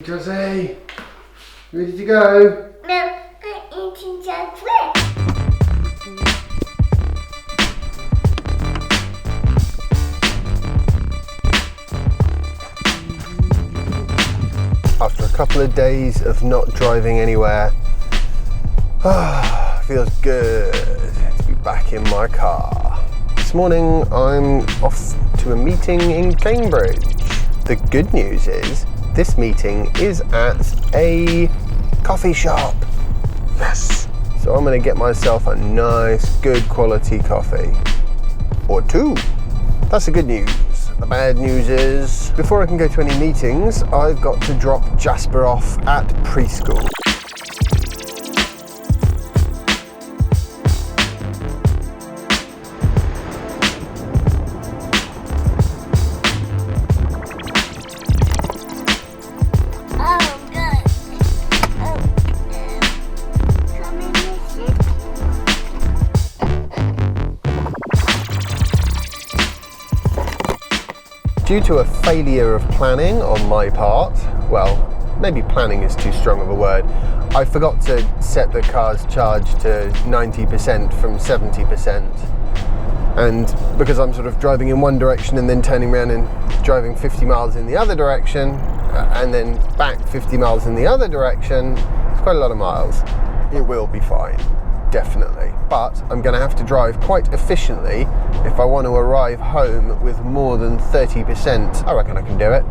Josie, you ready to go? No, I'm eating chocolate. After a couple of days of not driving anywhere, feels good to be back in my car. This morning I'm off to a meeting in Cambridge. The good news is this meeting is at a coffee shop. Yes. So I'm going to get myself a nice, good quality coffee. Or two. That's the good news. The bad news is, before I can go to any meetings, I've got to drop Jasper off at preschool. Due to a failure of planning on my part, well, maybe planning is too strong of a word, I forgot to set the car's charge to 90% from 70%. And because I'm sort of driving in one direction and then turning around and driving 50 miles in the other direction, and then back 50 miles in the other direction, it's quite a lot of miles. It will be fine. Definitely, but I'm going to have to drive quite efficiently if I want to arrive home with more than 30%. I reckon I can do it.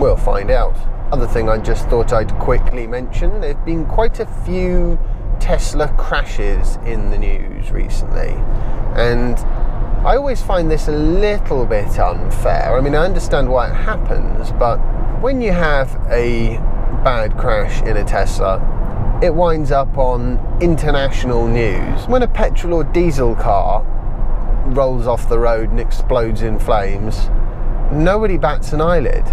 We'll find out. Other thing I just thought I'd quickly mention, there have been quite a few Tesla crashes in the news recently, and I always find this a little bit unfair. I mean, I understand why it happens, but when you have a bad crash in a Tesla, it winds up on international news. When a petrol or diesel car rolls off the road and explodes in flames, nobody bats an eyelid.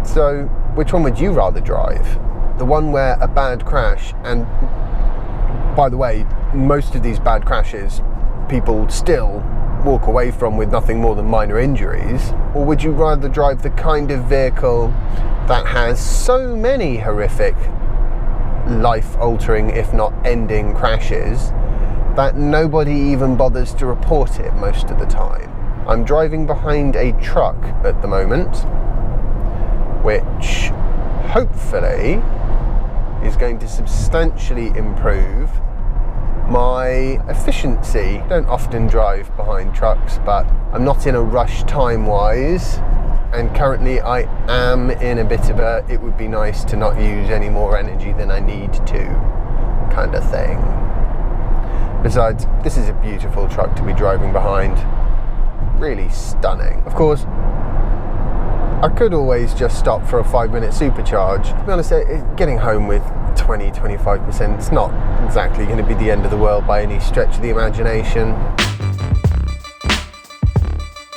So, which one would you rather drive? The one where a bad crash, and by the way, most of these bad crashes, people still walk away from with nothing more than minor injuries? Or would you rather drive the kind of vehicle that has so many horrific, life-altering, if not ending crashes, that nobody even bothers to report it most of the time? I'm driving behind a truck at the moment, which hopefully is going to substantially improve my efficiency. I don't often drive behind trucks, but I'm not in a rush time-wise, and currently I am in a bit of a it would be nice to not use any more energy than I need to kind of thing. Besides, this is a beautiful truck to be driving behind. Really stunning. Of course, I could always just stop for a 5-minute supercharge. To be honest, getting home with 20-25%, it's not exactly going to be the end of the world by any stretch of the imagination.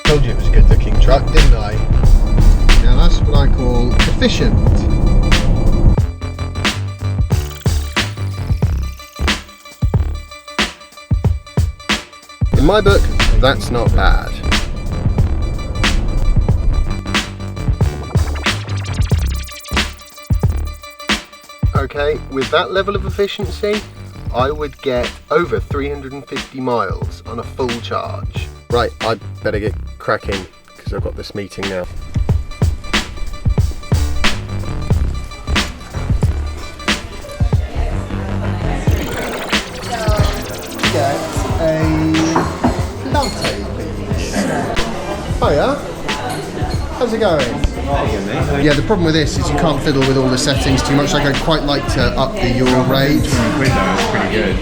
Told you it was a good looking truck, didn't I? Now that's what I call efficient. In my book, that's not bad. Okay, with that level of efficiency, I would get over 350 miles on a full charge. Right, I better get cracking because I've got this meeting now. Get a latte, please. Hiya. How's it going? Yeah, the problem with this is you can't fiddle with all the settings too much. Like, I'd quite like to up the yaw rate. 20 quid though, it's pretty good.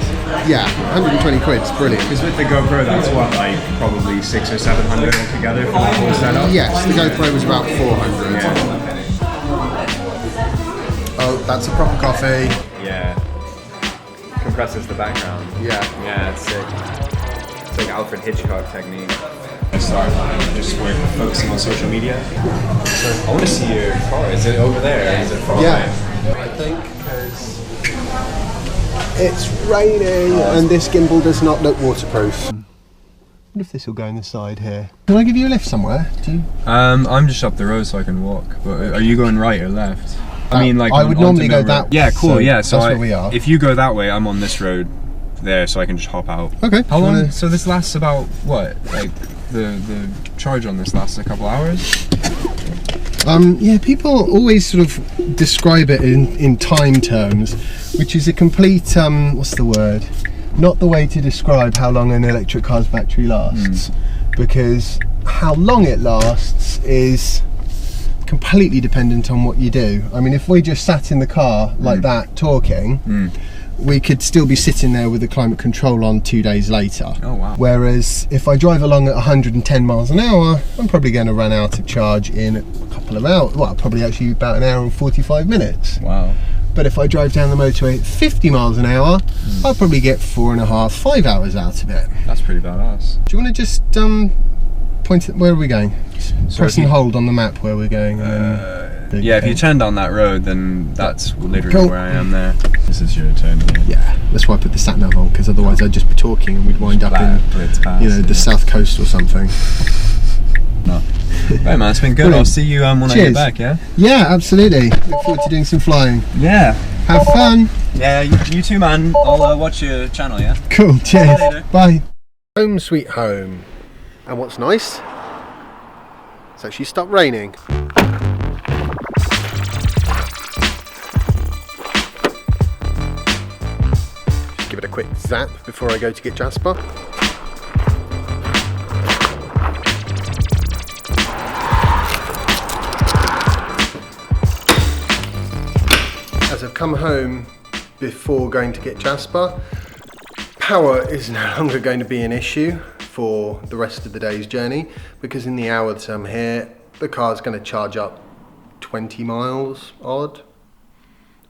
Yeah, 120 quid's brilliant. Because with the GoPro, that's what, like probably 600 or 700 altogether for the whole setup. Yes, the GoPro was about 400. Yeah. Oh, that's a proper coffee. Yeah. Compresses the background. Yeah. Yeah, it's sick. It's like Alfred Hitchcock technique. I start just focusing on social media. So I want to see your car. Is it over there? Is it far away? I think because it's raining and this gimbal does not look waterproof. wonder if this will go in the side here. Can I give you a lift somewhere? Do you? I'm just up the road so I can walk. But are you going right or left? I mean, like I would normally go that way. Yeah, cool. So yeah, so that's where we are. If you go that way, I'm on this road there, so I can just hop out. Okay. How long? So this lasts about what? Like the charge on this lasts a couple hours. Yeah, people always sort of describe it in time terms, which is a complete what's the word? Not the way to describe how long an electric car's battery lasts, because how long it lasts is completely dependent on what you do. I mean, if we just sat in the car like that talking, we could still be sitting there with the climate control on 2 days later. Oh wow. Whereas if I drive along at 110 miles an hour, I'm probably going to run out of charge in a couple of hours. Well, probably actually about an hour and 45 minutes. Wow. But if I drive down the motorway at 50 miles an hour, I'll probably get 4.5, 5 hours out of it. That's pretty badass. Do you want to just point at where are we going? So Press and hold on the map where we're going. Yeah, if you turn down that road, then that's literally Cool. where I am there. This is your turn here. Yeah, that's why I put the sat nav on, because otherwise I'd just be talking and we'd wind up in, the south coast or something. No. Right, man, it's been good. Brilliant. I'll see you when I Cheers. get back, yeah? Yeah, absolutely. Look forward to doing some flying. Yeah. Have fun. Yeah, you too, man. I'll watch your channel, yeah? Cool, cheers. later. Bye. Home sweet home. And what's nice, it's actually stopped raining. Just give it a quick zap before I go to get Jasper. As I've come home before going to get Jasper, power is no longer going to be an issue for the rest of the day's journey, because in the hour that I'm here, the car's going to charge up 20 miles odd,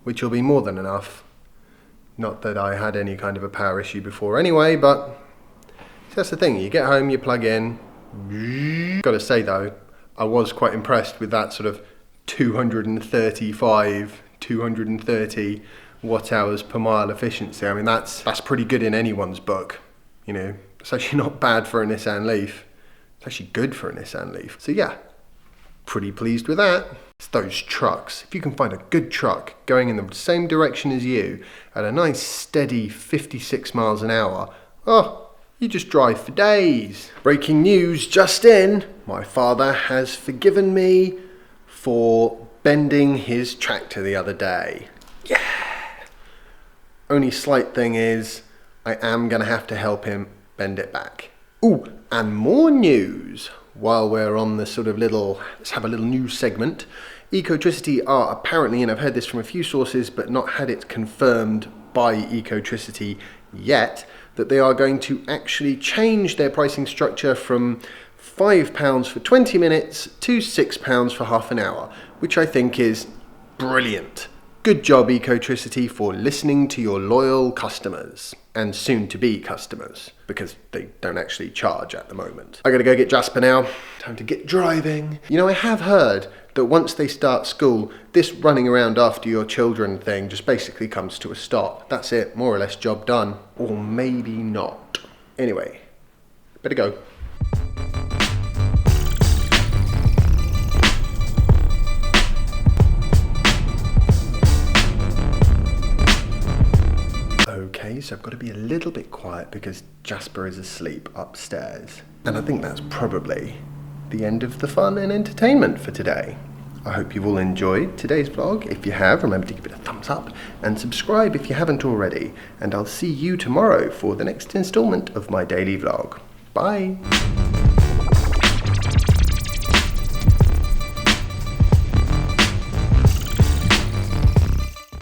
which will be more than enough. Not that I had any kind of a power issue before anyway, but that's the thing, you get home, you plug in. Gotta say though, I was quite impressed with that sort of 230 watt hours per mile efficiency. I mean, that's pretty good in anyone's book, you know. It's actually not bad for a Nissan Leaf. It's actually good for a Nissan Leaf. So yeah, pretty pleased with that. It's those trucks. If you can find a good truck going in the same direction as you at a nice steady 56 miles an hour, oh, you just drive for days. Breaking news just in, my father has forgiven me for bending his tractor the other day. Yeah! Only slight thing is, I am gonna have to help him bend it back. Ooh, and more news. While we're on the sort of let's have a little news segment. Ecotricity are apparently, and I've heard this from a few sources, but not had it confirmed by Ecotricity yet, that they are going to actually change their pricing structure from £5 for 20 minutes to £6 for half an hour, which I think is brilliant. Good job, Ecotricity, for listening to your loyal customers and soon-to-be customers, because they don't actually charge at the moment. I gotta go get Jasper now. Time to get driving. You know, I have heard that once they start school, this running around after your children thing just basically comes to a stop. That's it, more or less job done. Or maybe not. Anyway, better go. Okay, so I've got to be a little bit quiet because Jasper is asleep upstairs. And I think that's probably the end of the fun and entertainment for today. I hope you've all enjoyed today's vlog. If you have, remember to give it a thumbs up and subscribe if you haven't already. And I'll see you tomorrow for the next installment of my daily vlog. Bye!